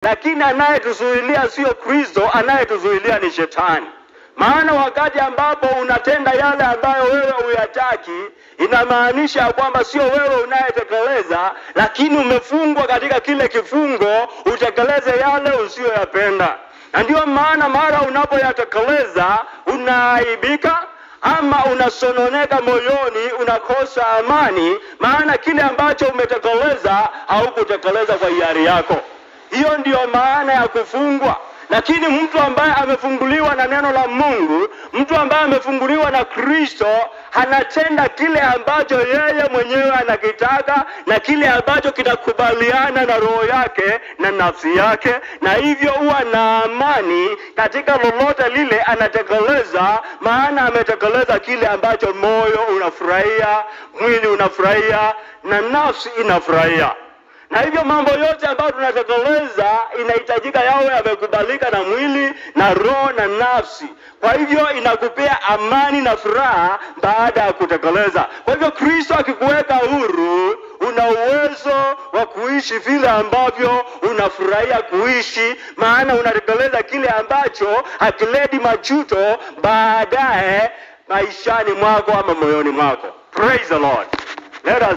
Lakini anayetuzuilia sio Kristo, anayetuzuilia ni Shetani. Maana wakati ambapo unatenda yale ambayo wewe huyataki, inamaanisha kwamba sio wewe unayetekeleza, lakini umefungwa katika kile kifungo utekeleze yale usiyoyapenda. Na ndio maana mara unapoyatekeleza unaaibika ama unasononeka moyoni, unakosa amani, maana kile ambacho umetekeleza haukutekeleza kwa hiari yako. Hiyo ndio maana ya kufungwa. Lakini mtu ambaye amefunguliwa na neno la Mungu, mtu ambaye amefunguliwa na Kristo, anatenda kile ambacho yeye mwenyewe anakitaka na kile ambacho kinakubaliana na roho yake na nafsi yake, na hivyo huwa na amani katika lolote lile anatekeleza, maana ametekeleza kile ambacho moyo unafurahia, mwili unafurahia na nafsi inafurahia. Na hivyo mambo yote ambayo tunatekeleza inahitajika yawe yamekubalika na mwili na roho na nafsi. Kwa hivyo inakupea amani na furaha baada ya kutekeleza. Kwa hivyo Kristo akikuweka huru, una uwezo wa kuishi vile ambavyo unafurahia kuishi, maana unatekeleza kile ambacho hakileti majuto baadaye maishani mwako ama moyoni mwako. Praise the Lord. Let us